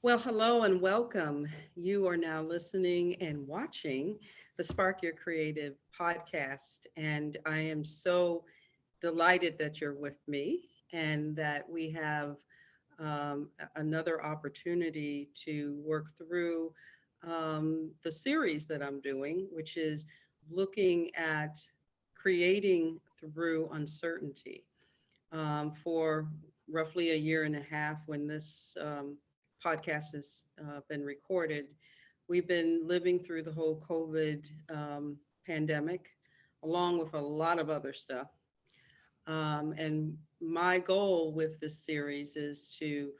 Well, hello and welcome. You are now listening and watching the Spark Your Creative podcast. And I am so delighted that you're with me and that we have another opportunity to work through the series that I'm doing, which is looking at creating through uncertainty for roughly a year and a half when this podcast has been recorded. We've been living through the whole COVID pandemic, along with a lot of other stuff. And my goal with this series is to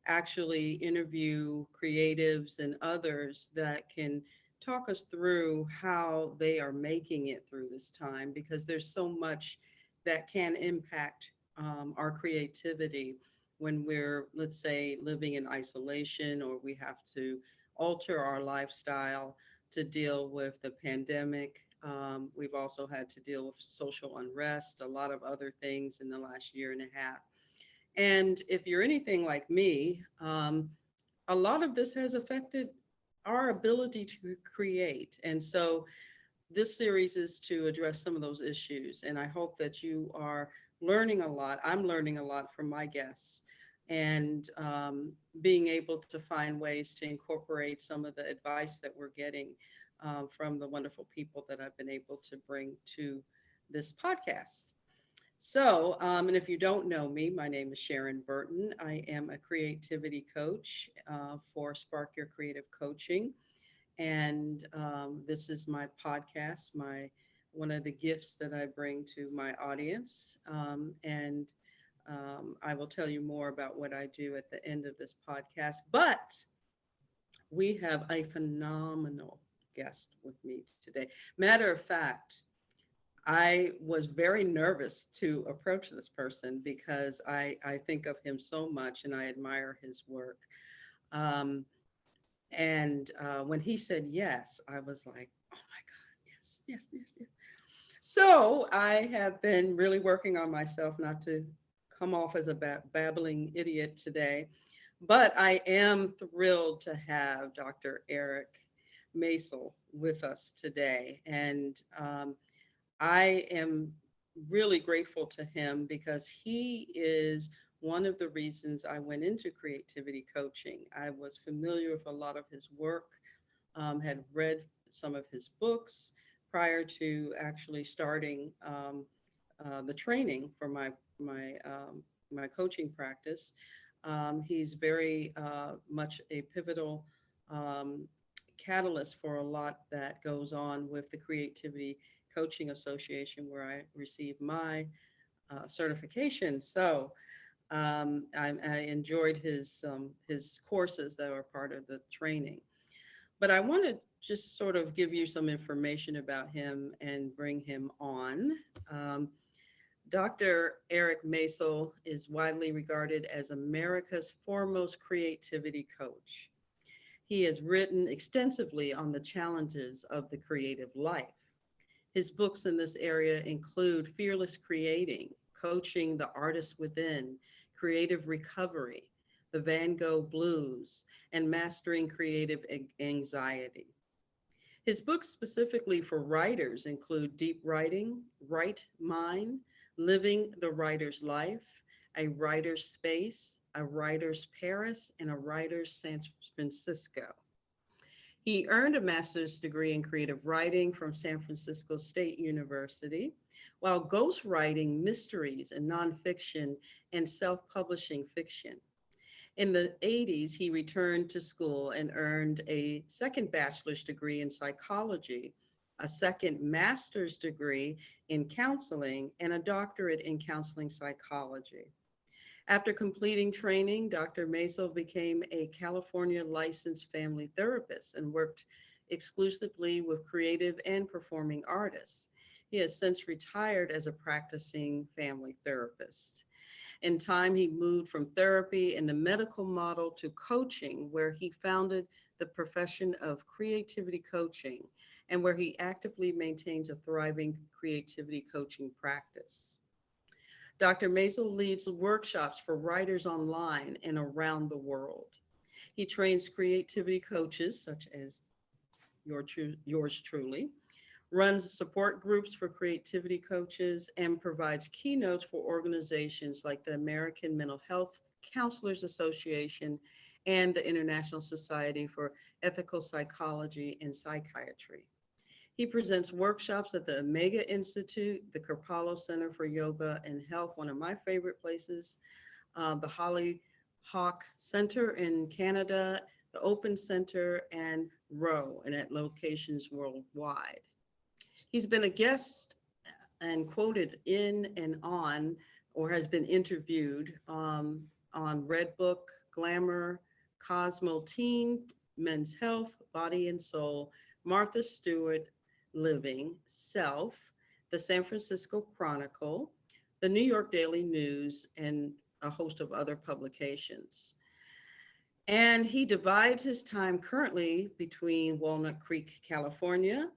actually interview creatives and others that can talk us through how they are making it through this time because there's so much that can impact our creativity when we're, let's say, living in isolation or we have to alter our lifestyle to deal with the pandemic. We've also had to deal with social unrest, a lot of other things in the last year and a half. And if you're anything like me, a lot of this has affected our ability to create. And so this series is to address some of those issues. And I hope that you are learning a lot. I'm learning a lot from my guests and being able to find ways to incorporate some of the advice that we're getting from the wonderful people that I've been able to bring to this podcast. So, and if you don't know me, my name is Sharon Burton. I am a creativity coach for Spark Your Creative Coaching. And this is my podcast, my one of the gifts that I bring to my audience. And I will tell you more about what I do at the end of this podcast. But we have a phenomenal guest with me today. Matter of fact, I was very nervous to approach this person because I think of him so much and I admire his work. Um, and when he said yes, I was like, oh my God, yes, yes, yes, yes. So I have been really working on myself not to come off as a babbling idiot today, but I am thrilled to have Dr. Eric Maisel with us today. And I am really grateful to him because he is one of the reasons I went into creativity coaching. I was familiar with a lot of his work, had read some of his books prior to actually starting the training for my coaching practice. He's very much a pivotal um, catalyst for a lot that goes on with the Creativity Coaching Association, where I received my certification. So I enjoyed his courses that were part of the training. But I want to just sort of give you some information about him and bring him on. Um, Dr. Eric Maisel is widely regarded as America's foremost creativity coach. He has written extensively on the challenges of the creative life. His books in this area include Fearless Creating, Coaching the Artist Within, Creative Recovery, The Van Gogh Blues, and Mastering Creative Anxiety. His books specifically for writers include Deep Writing, Write Mind, Living the Writer's Life, A Writer's Space, A Writer's Paris, and A Writer's San Francisco. He earned a master's degree in creative writing from San Francisco State University, while ghostwriting mysteries and nonfiction and self-publishing fiction. In the 80s, he returned to school and earned a second bachelor's degree in psychology, a second master's degree in counseling, and a doctorate in counseling psychology. After completing training, Dr. Maisel became a California licensed family therapist and worked exclusively with creative and performing artists. He has since retired as a practicing family therapist. In time, he moved from therapy and the medical model to coaching, where he founded the profession of creativity coaching and where he actively maintains a thriving creativity coaching practice. Dr. Maisel leads workshops for writers online and around the world. He trains creativity coaches, such as yours truly, runs support groups for creativity coaches, and provides keynotes for organizations like the American Mental Health Counselors Association and the International Society for Ethical Psychology and Psychiatry. He presents workshops at the Omega Institute, the Kripalu Center for Yoga and Health, one of my favorite places, the Holly Hawk Center in Canada, the Open Center, and Row, and at locations worldwide. He's been a guest and quoted in and on, or has been interviewed on Redbook, Glamour, Cosmo Teen, Men's Health, Body and Soul, Martha Stewart, Living, Self, the San Francisco Chronicle, the New York Daily News, and a host of other publications. And he divides his time currently between Walnut Creek, California,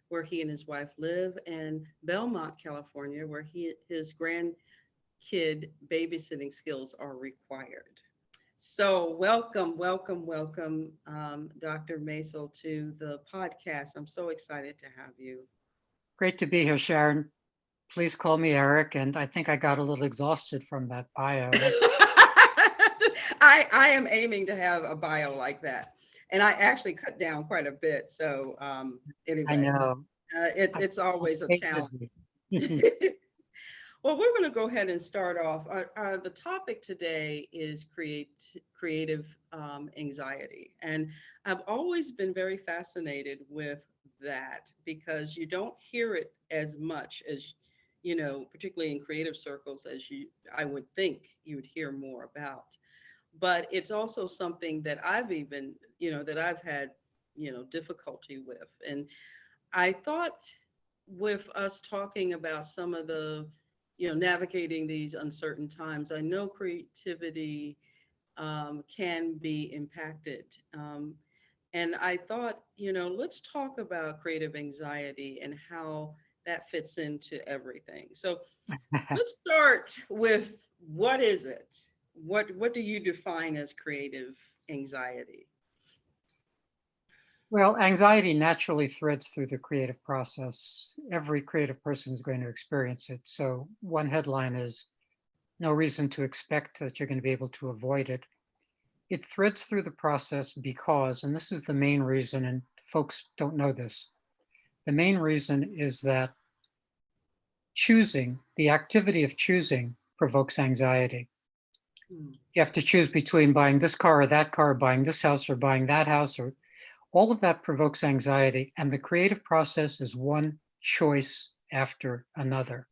where he and his wife live, and Belmont, California, where his grandkid babysitting skills are required. So welcome, Dr. Maisel, to the podcast. I'm so excited to have you. Great to be here, Sharon. Please call me Eric. And I think I got a little exhausted from that bio. I am aiming to have a bio like that. And I actually cut down quite a bit. So anyway, I know. It's always a challenge. Well, we're going to go ahead and start off. The topic today is creative anxiety. And I've always been very fascinated with that because you don't hear it as much as, particularly in creative circles, as I would think you would hear more about. But it's also something that I've even, that I've had, difficulty with. And I thought with us talking about some of the, navigating these uncertain times, I know creativity can be impacted. And I thought, let's talk about creative anxiety and how that fits into everything. So let's start with, what is it? What do you define as creative anxiety? Well, anxiety naturally threads through the creative process. Every creative person is going to experience it. So one headline is, no reason to expect that you're going to be able to avoid it. It threads through the process because, and this is the main reason, and folks don't know this, the main reason is that choosing, the activity of choosing, provokes anxiety. You have to choose between buying this car or that car, buying this house or buying that house, or all of that provokes anxiety, and the creative process is one choice after another.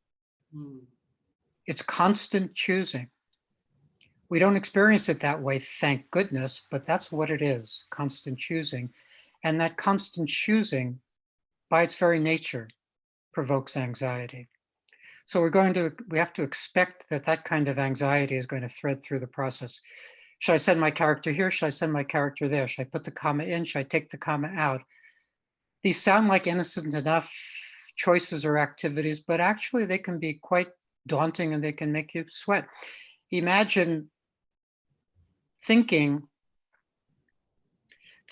It's constant choosing. We don't experience it that way, thank goodness, but that's what it is, constant choosing. And that constant choosing, by its very nature, provokes anxiety. So we have to expect that kind of anxiety is going to thread through the process. Should I send my character here? Should I send my character there? Should I put the comma in? Should I take the comma out? These sound like innocent enough choices or activities, but actually they can be quite daunting and they can make you sweat. Imagine thinking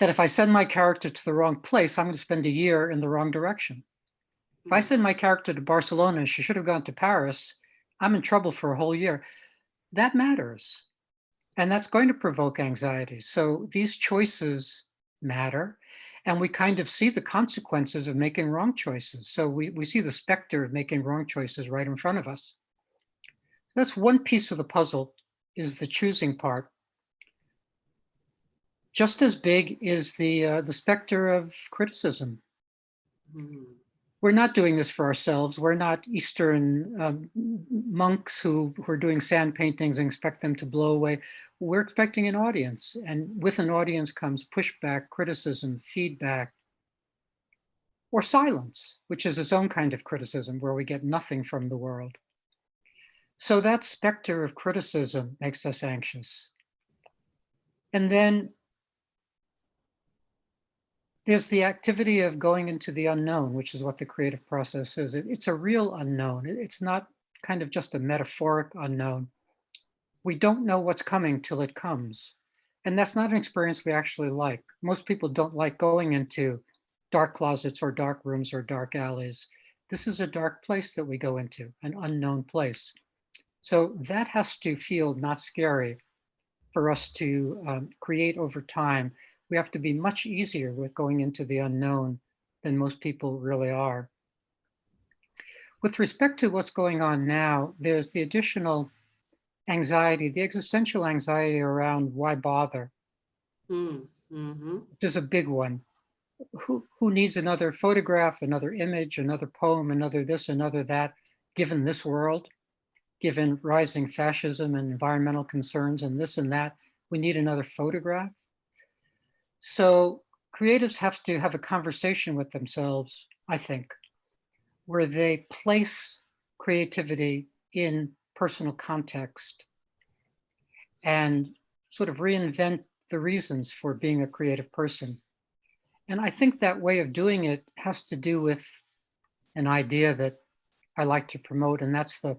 that if I send my character to the wrong place, I'm going to spend a year in the wrong direction. If I send my character to Barcelona and she should have gone to Paris, I'm in trouble for a whole year. That matters. And that's going to provoke anxiety. So these choices matter. And we kind of see the consequences of making wrong choices. So we see the specter of making wrong choices right in front of us. That's one piece of the puzzle, is the choosing part. Just as big is the specter of criticism. We're not doing this for ourselves. We're not Eastern monks who are doing sand paintings and expect them to blow away. We're expecting an audience, and with an audience comes pushback, criticism, feedback, or silence, which is its own kind of criticism where we get nothing from the world. So that specter of criticism makes us anxious. And then there's the activity of going into the unknown, which is what the creative process is. It's a real unknown. It's not kind of just a metaphoric unknown. We don't know what's coming till it comes. And that's not an experience we actually like. Most people don't like going into dark closets or dark rooms or dark alleys. This is a dark place that we go into, an unknown place. So that has to feel not scary for us to create over time. We have to be much easier with going into the unknown than most people really are. With respect to what's going on now, there's the additional anxiety, the existential anxiety around why bother, Mm-hmm. which is a big one. Who needs another photograph, another image, another poem, another this, another that, given this world, given rising fascism and environmental concerns and this and that, we need another photograph. So creatives have to have a conversation with themselves, I think, where they place creativity in personal context and sort of reinvent the reasons for being a creative person. And I think that way of doing it has to do with an idea that I like to promote, and that's the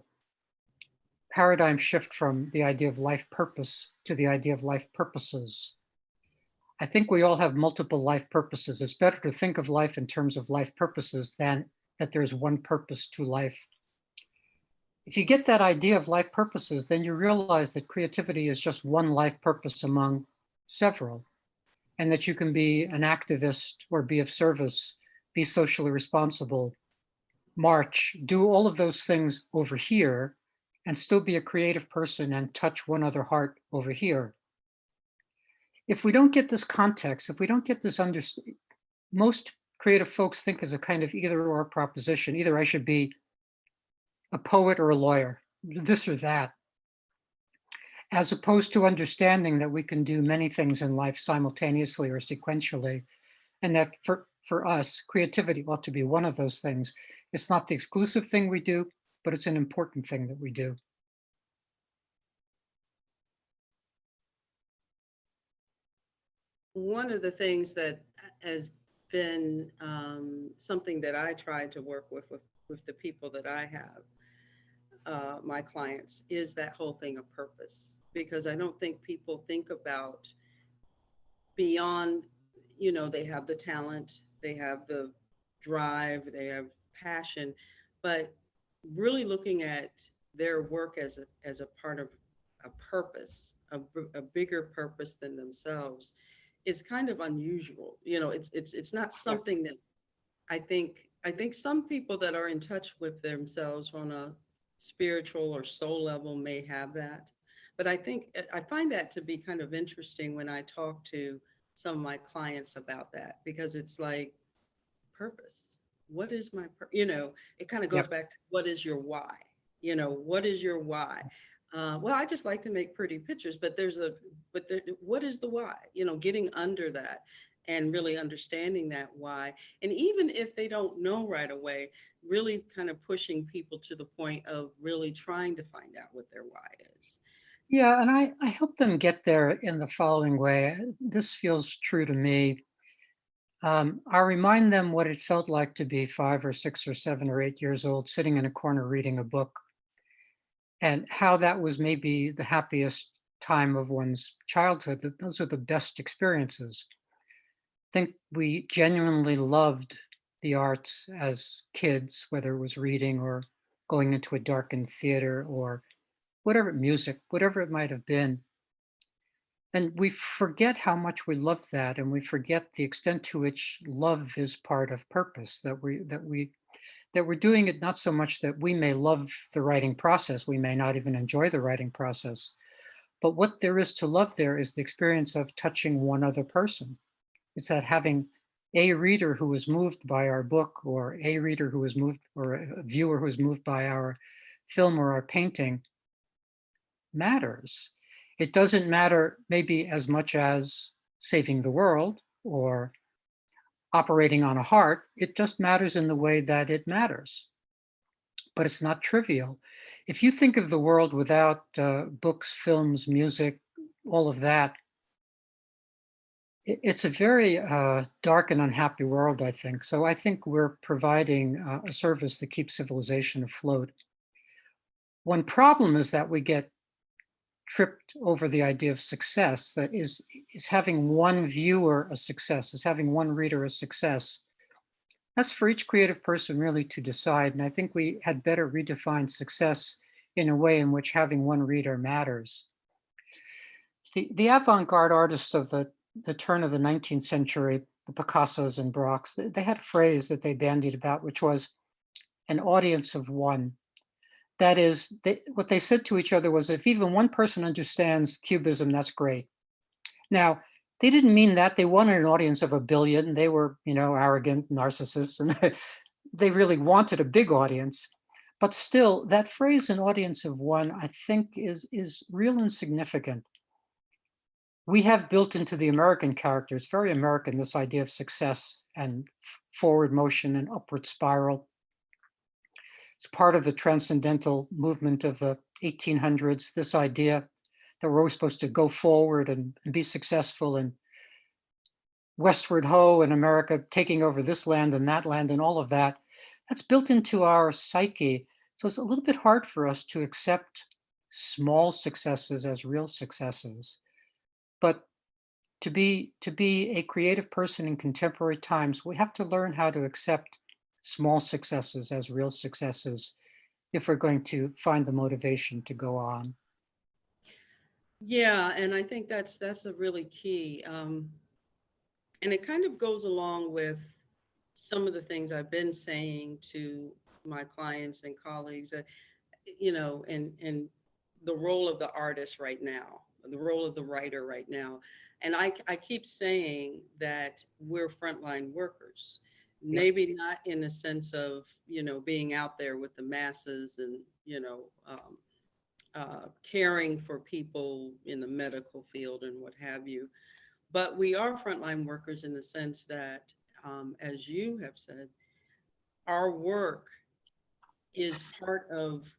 paradigm shift from the idea of life purpose to the idea of life purposes. I think we all have multiple life purposes. It's better to think of life in terms of life purposes than that there's one purpose to life. If you get that idea of life purposes, then you realize that creativity is just one life purpose among several, and that you can be an activist or be of service, be socially responsible, march, do all of those things over here, and still be a creative person and touch one other heart over here. If we don't get this context, if we don't get this most creative folks think as a kind of either or proposition. Either I should be a poet or a lawyer, this or that, as opposed to understanding that we can do many things in life simultaneously or sequentially. And that for us, creativity ought to be one of those things. It's not the exclusive thing we do, but it's an important thing that we do. One of the things that has been something that I try to work with the people that I have, my clients, is that whole thing of purpose. Because I don't think people think about beyond, they have the talent, they have the drive, they have passion, but really looking at their work as a part of a purpose, a bigger purpose than themselves, is kind of unusual. It's not something that I think some people that are in touch with themselves on a spiritual or soul level may have that. But I find that to be kind of interesting when I talk to some of my clients about that, because it's like, purpose. What is my, it kind of goes Yep. back to, what is your why? What is your why? Well, I just like to make pretty pictures, but what is the why? Getting under that and really understanding that why. And even if they don't know right away, really kind of pushing people to the point of really trying to find out what their why is. Yeah, and I help them get there in the following way. This feels true to me. I remind them what it felt like to be 5 or 6 or 7 or 8 years old, sitting in a corner reading a book, and how that was maybe the happiest time of one's childhood. That those are the best experiences. I think we genuinely loved the arts as kids, whether it was reading or going into a darkened theater or whatever, music, whatever it might have been. And we forget how much we love that, and we forget the extent to which love is part of purpose, that we're doing it not so much that we may love the writing process, we may not even enjoy the writing process, but what there is to love there is the experience of touching one other person. It's that having a reader who was moved by our book, or a reader who was moved, or a viewer who was moved by our film or our painting, matters. It doesn't matter maybe as much as saving the world or operating on a heart. It just matters in the way that it matters, but it's not trivial. If you think of the world without books, films, music, all of that, it's a very dark and unhappy world, I think. So I think we're providing a service that keeps civilization afloat. One problem is that we get tripped over the idea of success. That is having one viewer a success, is having one reader a success. That's for each creative person really to decide. And I think we had better redefine success in a way in which having one reader matters. The avant-garde artists of the turn of the 19th century, the Picassos and Brocks, they had a phrase that they bandied about, which was an audience of one. That is, what they said to each other was, if even one person understands Cubism, that's great. Now, they didn't mean that. They wanted an audience of 1 billion. They were, arrogant narcissists, and they really wanted a big audience. But still, that phrase, an audience of one, I think is real and significant. We have built into the American character, it's very American, this idea of success and forward motion and upward spiral. It's part of the transcendental movement of the 1800s, this idea that we're always supposed to go forward and be successful, and westward ho in America, taking over this land and that land and all of that. That's built into our psyche. So it's a little bit hard for us to accept small successes as real successes. But to be a creative person in contemporary times, we have to learn how to accept small successes as real successes if we're going to find the motivation to go on. Yeah, and I think that's a really key. And it kind of goes along with some of the things I've been saying to my clients and colleagues, and the role of the artist right now, the role of the writer right now. And I keep saying that we're frontline workers, Yep. maybe not in the sense of, being out there with the masses and, caring for people in the medical field and what have you. But we are frontline workers in the sense that, as you have said, our work is part of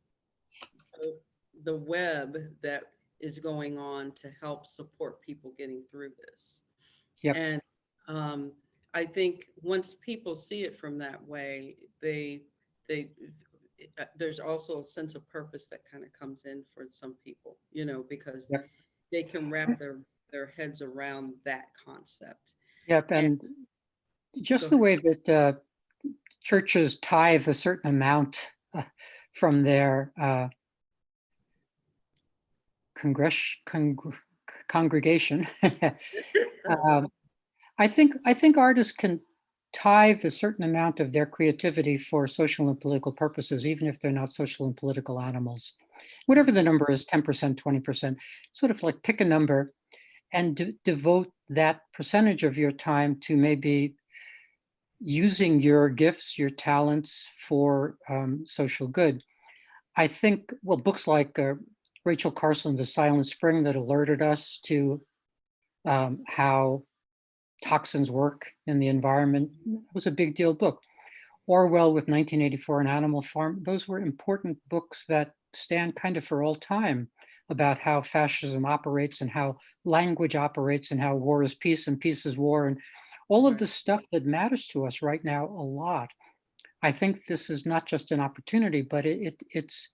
the web that is going on to help support people getting through this. Yep. And I think once people see it from that way, there's also a sense of purpose that kind of comes in for some people, because Yep. they can wrap their heads around that concept. Yep. And And go just the ahead. way that churches tithe a certain amount from their congregation. um, I think artists can tithe a certain amount of their creativity for social and political purposes, even if they're not social and political animals. Whatever the number is, 10%, 20%, sort of like pick a number and devote that percentage of your time to maybe using your gifts, your talents for social good. I think, well, books like Rachel Carson's The Silent Spring that alerted us to how toxins work in the environment was a big deal book. Orwell with 1984 and Animal Farm, those were important books that stand kind of for all time about how fascism operates and how language operates and how war is peace and peace is war and all of Right. the stuff that matters to us right now a lot. I think this is not just an opportunity, but it's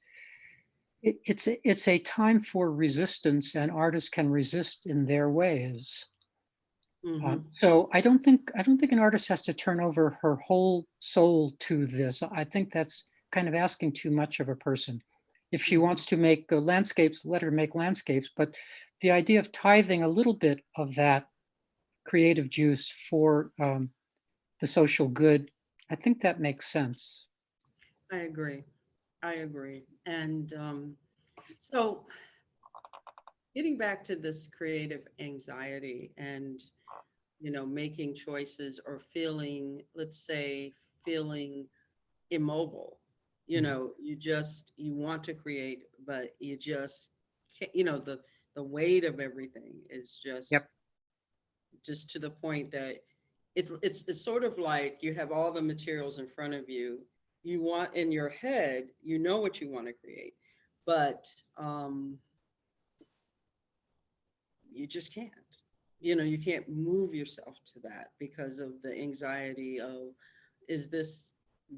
a time for resistance, and artists can resist in their ways. Mm-hmm. So I don't think an artist has to turn over her whole soul to this. I think that's kind of asking too much of a person. If she Mm-hmm. wants to make landscapes, let her make landscapes. But the idea of tithing a little bit of that creative juice for the social good, I think that makes sense. I agree. I agree. And so getting back to this creative anxiety and, making choices or feeling, let's say, feeling immobile, Mhm. you want to create, but you just can't, the weight of everything is Yep. just to the point that it's sort of like you have all the materials in front of you. You want in your head, what you want to create, but you just can't. You can't move yourself to that because of the anxiety of, is this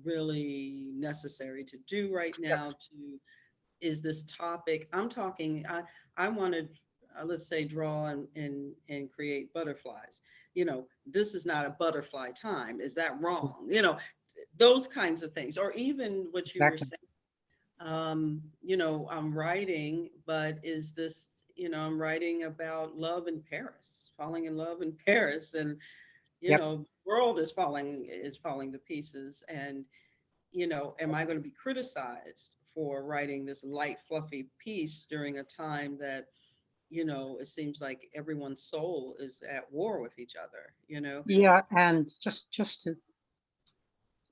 really necessary to do right Yep. now to is this topic. I wanted, let's say, draw and create butterflies. This is not a butterfly time. Is that wrong? Those kinds of things. Or even what you were Exactly. saying, I'm writing, but is this, I'm writing about love in Paris, falling in love in Paris, and Yep. world is falling to pieces. And am I going to be criticized for writing this light, fluffy piece during a time that, it seems like everyone's soul is at war with each other? Yeah, and just to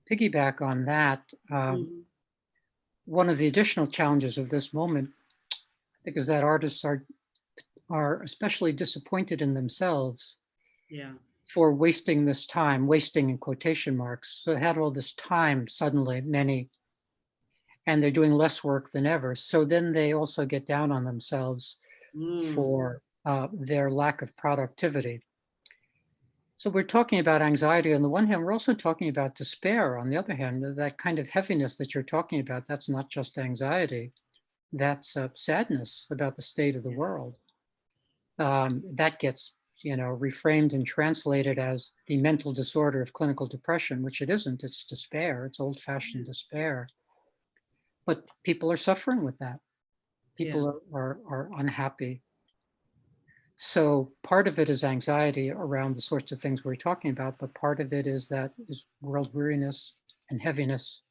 piggyback on that, Mhm. one of the additional challenges of this moment, I think, is that artists are especially disappointed in themselves Yeah. for wasting this time, wasting in quotation marks. So they had all this time suddenly, many, and they're doing less work than ever. So then they also get down on themselves Mm. for their lack of productivity. So we're talking about anxiety on the one hand, we're also talking about despair on the other hand. That kind of heaviness that you're talking about, that's not just anxiety, that's sadness about the state of the Yeah. world. That gets, reframed and translated as the mental disorder of clinical depression, which it isn't. It's despair. It's old-fashioned Yeah. despair. But people are suffering with that. Yeah. People are unhappy. So part of it is anxiety around the sorts of things we're talking about, but part of it is world weariness and heaviness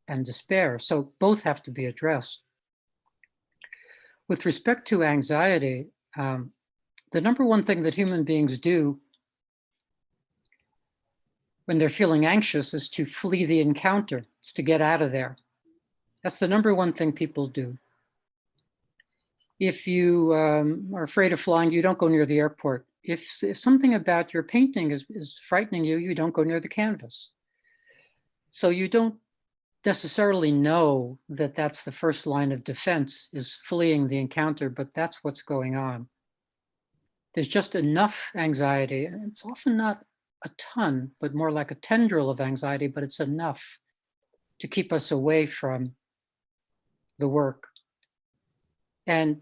and despair. So both have to be addressed. With respect to anxiety, the number one thing that human beings do when they're feeling anxious is to flee the encounter. It's to get out of there. That's the number one thing people do. If you are afraid of flying, you don't go near the airport. If something about your painting is frightening you, you don't go near the canvas. So you don't necessarily know that that's the first line of defense is fleeing the encounter, but that's what's going on. There's just enough anxiety, and it's often not a ton, but more like a tendril of anxiety, but it's enough to keep us away from the work. And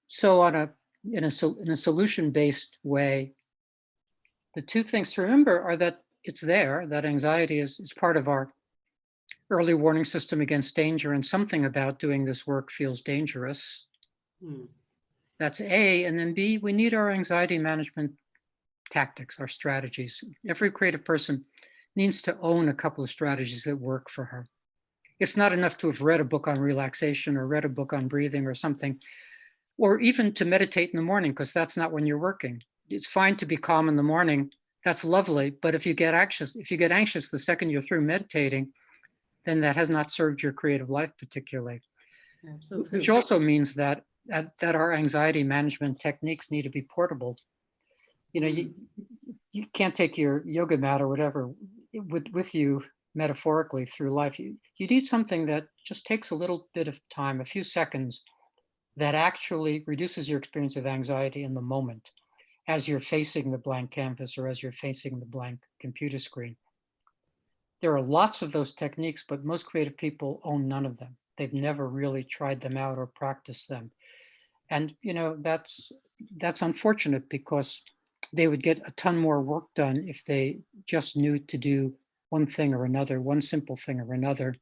so in a solution-based way, the two things to remember are that it's there, that anxiety is part of our early warning system against danger, and something about doing this work feels dangerous. Mm. That's A. And then B, we need our anxiety management tactics, our strategies. Every creative person needs to own a couple of strategies that work for her. It's not enough to have read a book on relaxation or read a book on breathing or something, or even to meditate in the morning, because that's not when you're working. It's fine to be calm in the morning. That's lovely. But if you get anxious the second you're through meditating, then that has not served your creative life particularly. Which Absolutely. also means that our anxiety management techniques need to be portable. You know, Mm. you can't take your yoga mat or whatever with you metaphorically through life. You need something that just takes a little bit of time, a few seconds, that actually reduces your experience of anxiety in the moment as you're facing the blank canvas or as you're facing the blank computer screen. There are lots of those techniques, but most creative people own none of them. They've never really tried them out or practiced them. And that's unfortunate because they would get a ton more work done if they just knew to do one thing or another, one simple thing or another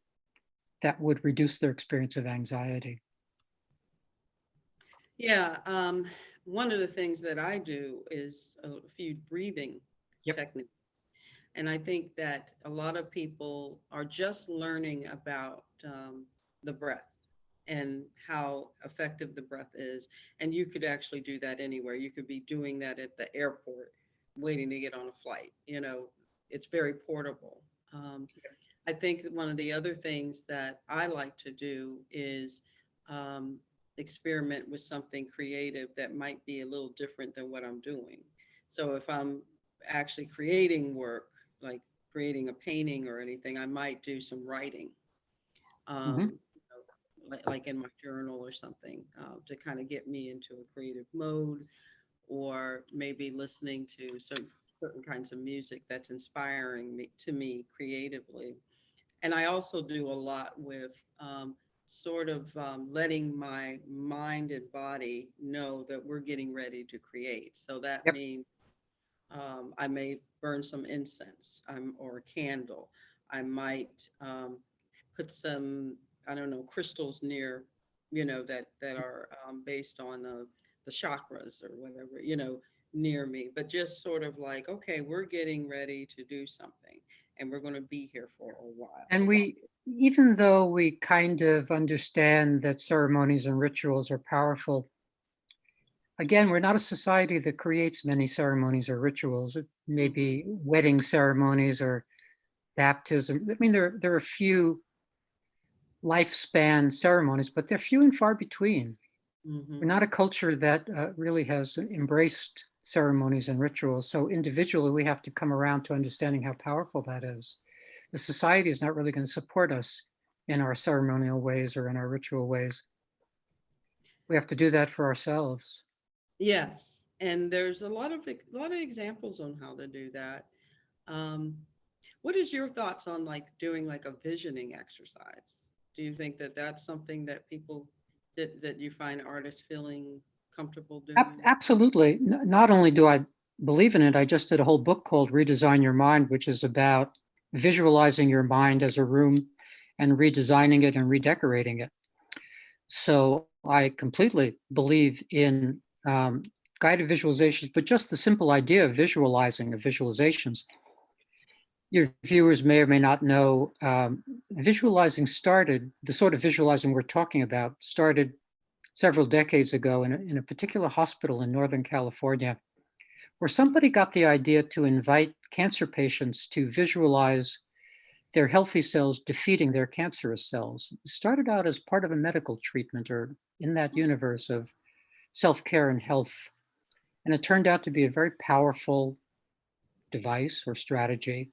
that would reduce their experience of anxiety. Yeah. One of the things that I do is a few breathing Yep. techniques. And I think that a lot of people are just learning about the breath and how effective the breath is. And you could actually do that anywhere. You could be doing that at the airport, waiting to get on a flight. It's very portable. I think one of the other things that I like to do is um, experiment with something creative that might be a little different than what I'm doing. So if I'm actually creating work, like creating a painting or anything, I might do some writing, Hmm. like in my journal or something, to kind of get me into a creative mode, or maybe listening to certain kinds of music that's inspiring me creatively. And I also do a lot with sort of letting my mind and body know that we're getting ready to create. So that Yep. means I may burn some incense or a candle. I might put some, I don't know, crystals near, that are based on the chakras or whatever, near me. But just sort of like, okay, we're getting ready to do something and we're going to be here for a while. And even though we kind of understand that ceremonies and rituals are powerful, again, we're not a society that creates many ceremonies or rituals. It may Hmm. be wedding ceremonies or baptism. I mean, there are a few lifespan ceremonies, but they're few and far between. We're Hmm. not a culture that really has embraced ceremonies and rituals. So individually, we have to come around to understanding how powerful that is. The society is not really going to support us in our ceremonial ways or in our ritual ways. We have to do that for ourselves. Yes, and there's a lot of examples on how to do that. Um, what is your thoughts on like doing like a visioning exercise? Do you think that that's something that people that you find artists feeling comfortable doing? Absolutely. Not only do I believe in it, I just did a whole book called Redesign Your Mind, which is about visualizing your mind as a room and redesigning it and redecorating it. So I completely believe in guided visualizations, but just the simple idea of visualizing, of visualizations. Your viewers may or may not know, visualizing started, the sort of visualizing we're talking about started several decades ago in a particular hospital in Northern California, where somebody got the idea to invite cancer patients to visualize their healthy cells defeating their cancerous cells. It started out as part of a medical treatment or in that universe of self-care and health. And it turned out to be a very powerful device or strategy.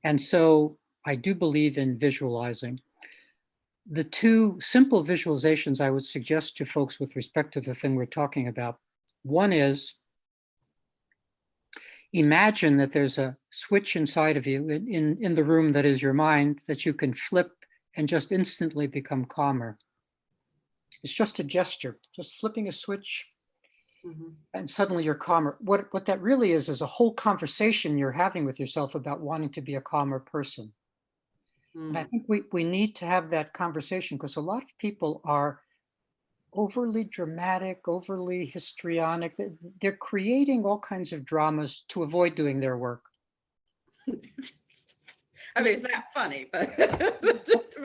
And so I do believe in visualizing. The two simple visualizations I would suggest to folks with respect to the thing we're talking about. One is imagine that there's a switch inside of you in the room that is your mind that you can flip and just instantly become calmer. It's just a gesture, just flipping a switch Hmm. and suddenly you're calmer. What that really is a whole conversation you're having with yourself about wanting to be a calmer person. And I Mm. think we need to have that conversation because a lot of people are overly dramatic, overly histrionic. They're creating all kinds of dramas to avoid doing their work. I mean, it's not funny, but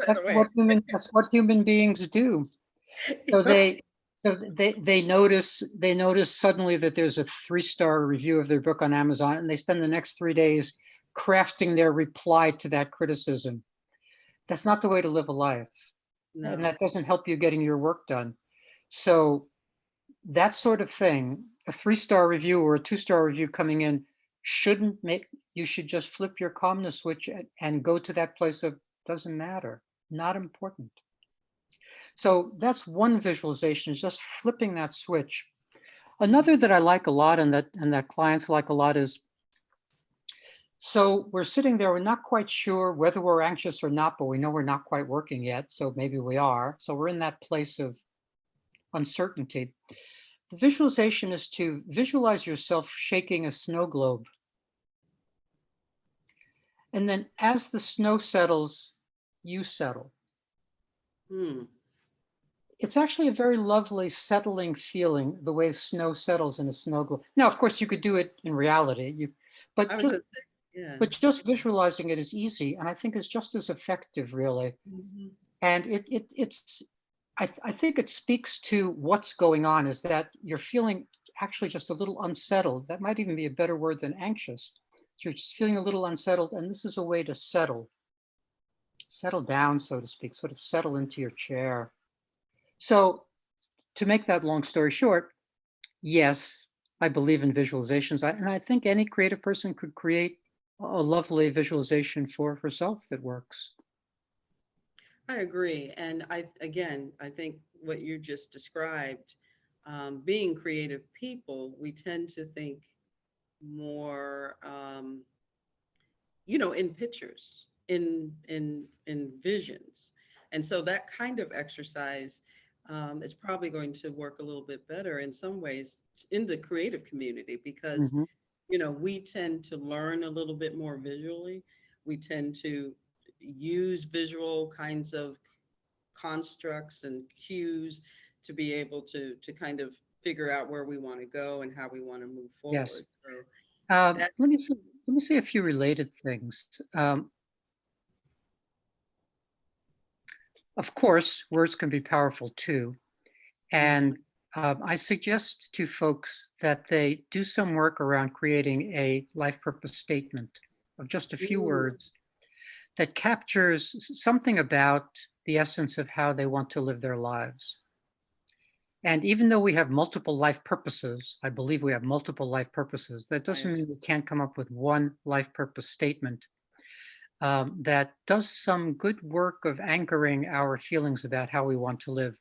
That's what human beings do. So they notice suddenly that there's a 3-star review of their book on Amazon, and they spend the next 3 days crafting their reply to that criticism. That's not the way to live a life, and No. that doesn't help you getting your work done. So that sort of thing, a 3-star review or a 2-star review coming in shouldn't make you should just flip your calmness switch and go to that place of doesn't matter, not important. So that's one visualization, is just flipping that switch. Another that I like a lot and that clients like a lot is, so we're sitting there, we're not quite sure whether we're anxious or not, but we know we're not quite working yet, so maybe we are. So we're in that place of uncertainty. The visualization is to visualize yourself shaking a snow globe. And then as the snow settles, you settle. Hmm. It's actually a very lovely settling feeling, the way snow settles in a snow globe. Now, of course, you could do it in reality, but I was just gonna say, yeah. but just visualizing it is easy, and I think it's just as effective, really. Mhm. And it's I think it speaks to what's going on is that you're feeling actually just a little unsettled. That might even be a better word than anxious. You're just feeling a little unsettled, and this is a way to settle down, so to speak, sort of settle into your chair. So to make that long story short, yes, I believe in visualizations. And I think any creative person could create a lovely visualization for herself that works. I agree. And I think what you just described, being creative people, we tend to think more, in pictures, in visions. And so that kind of exercise is probably going to work a little bit better in some ways in the creative community, because Mhm. we tend to learn a little bit more visually. We tend to use visual kinds of constructs and cues to be able to kind of figure out where we want to go and how we want to move Yes. forward. So Um, that, let me say, let me say a few related things. Of course, words can be powerful too. mhm, And I suggest to folks that they do some work around creating a life purpose statement of just a few mm, words that captures something about the essence of how they want to live their lives. And even though we have multiple life purposes, I believe we have multiple life purposes, that doesn't right. mean we can't come up with one life purpose statement that does some good work of anchoring our feelings about how we want to live.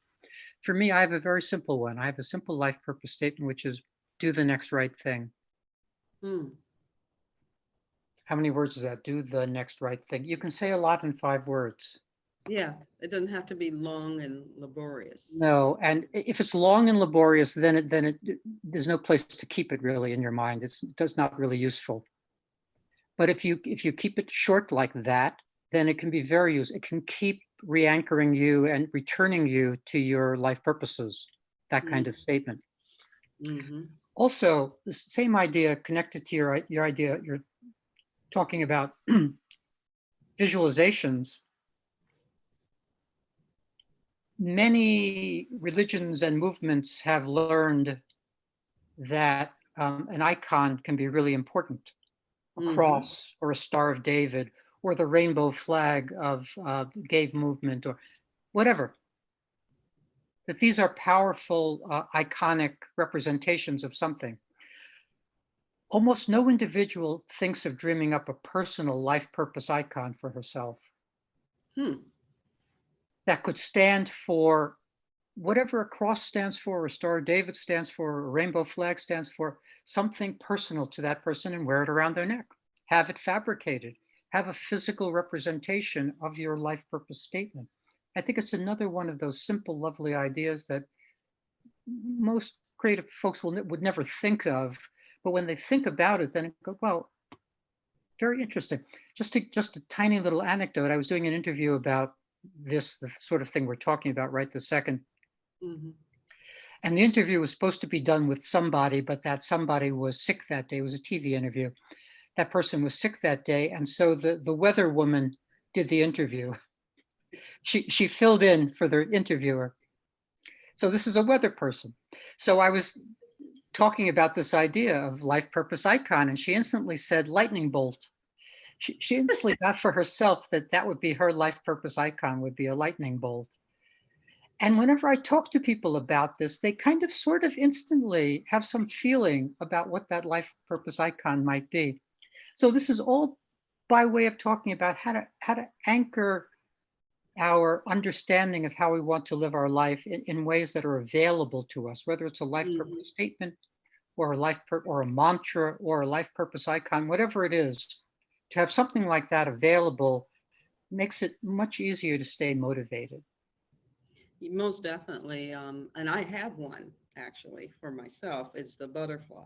For me, I have a very simple one. I have a simple life purpose statement, which is do the next right thing. Mm, How many words is that? Do the next right thing. You can say a lot in 5 words. yeah, it doesn't have to be long and laborious. No, and if it's long and laborious, then there's no place to keep it really in your mind. It's not really useful. But if you keep it short like that, then it can be very useful. It can keep re-anchoring you and returning you to your life purposes. That kind Mm, of statement. mm-hmm, Also, the same idea connected to your idea. You're talking about visualizations. Many religions and movements have learned that an icon can be really important. A mm-hmm, cross or a Star of David or the rainbow flag of gay movement or whatever. That these are powerful, iconic representations of something. Almost no individual thinks of dreaming up a personal life purpose icon for herself hmm, that could stand for whatever a cross stands for, a Star of David stands for, a rainbow flag stands for, something personal to that person and wear it around their neck. Have it fabricated. Have a physical representation of your life purpose statement. I think it's another one of those simple, lovely ideas that most creative folks would never think of. But when they think about it, then it go, well, very interesting. Just a tiny little anecdote. I was doing an interview about the sort of thing we're talking about right this second. mm-hmm. And the interview was supposed to be done with somebody, but that somebody was sick that day. It was a TV interview. That person was sick that day. And so the weather woman did the interview. She filled in for the interviewer. So this is a weather person. So I was talking about this idea of life purpose icon, and she instantly said lightning bolt. She instantly got for herself that that would be her life purpose icon, would be a lightning bolt. And whenever I talk to people about this, they kind of sort of instantly have some feeling about what that life purpose icon might be. So this is all by way of talking about how to anchor our understanding of how we want to live our life in ways that are available to us, whether it's a life Mm-hmm. purpose statement or or a mantra or a life purpose icon, whatever it is. To have something like that available makes it much easier to stay motivated. Most definitely. And I have one actually for myself. It's the butterfly.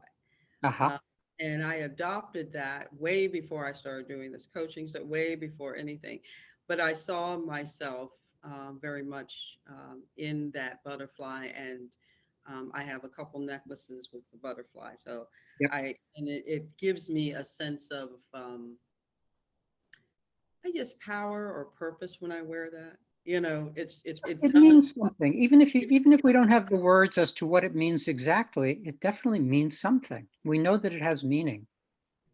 Uh-huh. Uh, and I adopted that way before I started doing this coaching stuff, way before anything. But I saw myself very much in that butterfly, and I have a couple necklaces with the butterfly. So Yep. it gives me a sense of, I guess, power or purpose when I wear that. It It does. means something. Even if we don't have the words as to what it means exactly, it definitely means something. We know that it has meaning.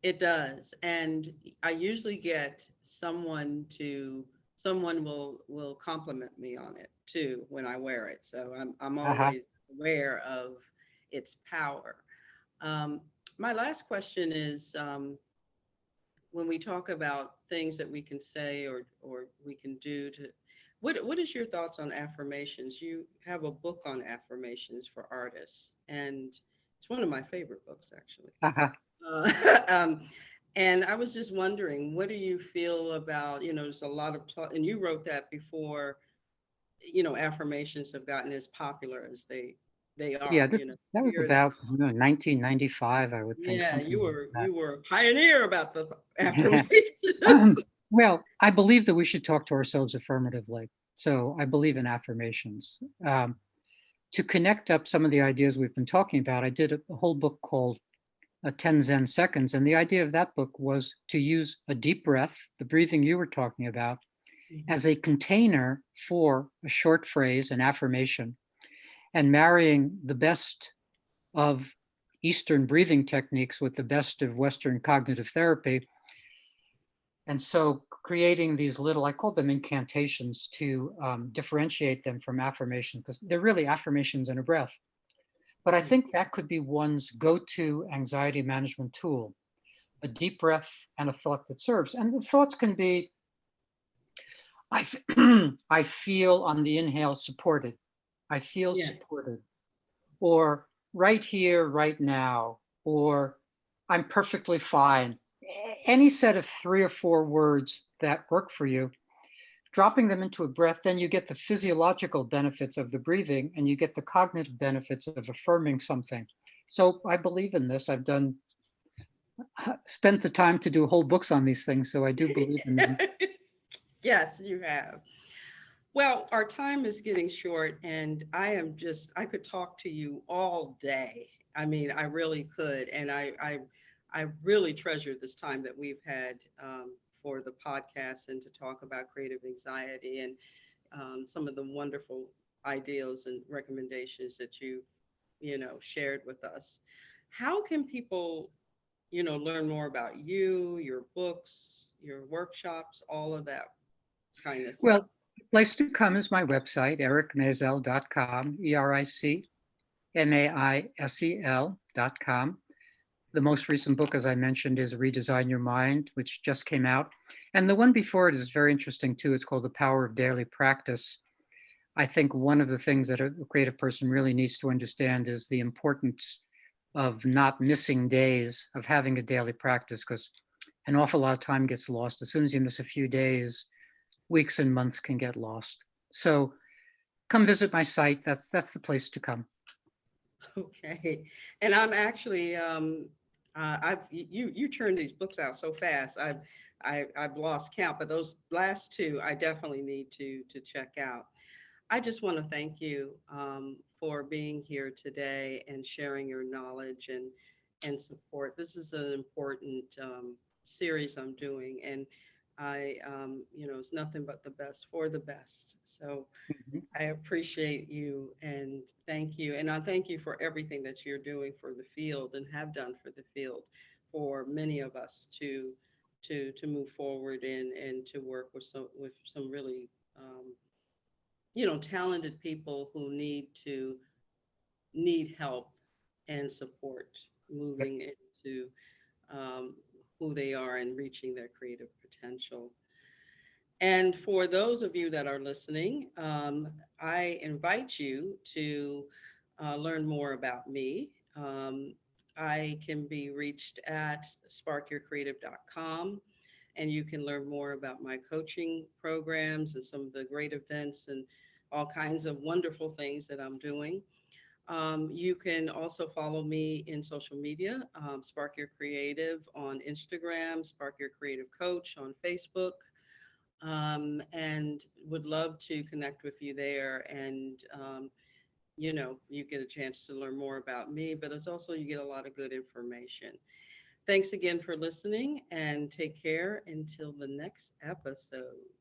It does. And I usually get someone will compliment me on it too when I wear it. So I'm Uh-huh. always aware of its power. Um, my last question is, when we talk about things that we can say or we can do to, what is your thoughts on affirmations? You have a book on affirmations for artists, and it's one of my favorite books actually. Uh-huh. Um, and I was just wondering, what do you feel about, there's a lot of talk, and you wrote that before affirmations have gotten as popular as they Yeah, are. that was Years about 1995, I would think, Yeah, something you like were that. you were a pioneer about the affirmations. Well, I believe that we should talk to ourselves affirmatively. So I believe in affirmations. To connect up some of the ideas we've been talking about, I did a whole book called 10 Zen Seconds. And the idea of that book was to use a deep breath, the breathing you were talking about, Mhm. as a container for a short phrase, an affirmation, and marrying the best of Eastern breathing techniques with the best of Western cognitive therapy. And so creating these little, I call them incantations to differentiate them from affirmation, because they're really affirmations in a breath. But I think that could be one's go-to anxiety management tool, a deep breath and a thought that serves. And the thoughts can be, I feel on the inhale supported. I feel Yes. supported. Or right here, right now. Or I'm perfectly fine. Any set of 3 or 4 words that work for you, dropping them into a breath, then you get the physiological benefits of the breathing and you get the cognitive benefits of affirming something. So I believe in this. I've spent the time to do whole books on these things, so I do believe in them. Yes, you have. Well, our time is getting short, and I could talk to you all day. I mean, I really could. And I really treasure this time that we've had for the podcast and to talk about creative anxiety and some of the wonderful ideas and recommendations that you shared with us. How can people, learn more about you, your books, your workshops, all of that kind of stuff? Well, the place to come is my website, ericmaisel.com, EricMaisel.com. The most recent book, as I mentioned, is Redesign Your Mind, which just came out. And the one before it is very interesting too. It's called The Power of Daily Practice. I think one of the things that a creative person really needs to understand is the importance of not missing days, of having a daily practice, because an awful lot of time gets lost. As soon as you miss a few days, weeks and months can get lost. So come visit my site. That's the place to come. Okay. And I'm actually you turned these books out so fast. I've lost count, but those last two I definitely need to check out. I just want to thank you for being here today and sharing your knowledge and support. This is an important series I'm doing, and it's nothing but the best for the best. So Mhm. I appreciate you and thank you. And I thank you for everything that you're doing for the field and have done for the field for many of us to move forward and to work with some really talented people who need help and support Yep. moving into um, who they are and reaching their creative potential. And for those of you that are listening, I invite you to learn more about me. I can be reached at sparkyourcreative.com, and you can learn more about my coaching programs and some of the great events and all kinds of wonderful things that I'm doing. You can also follow me in social media, Spark Your Creative on Instagram, Spark Your Creative Coach on Facebook, and would love to connect with you there. And, you get a chance to learn more about me, but it's also you get a lot of good information. Thanks again for listening and take care until the next episode.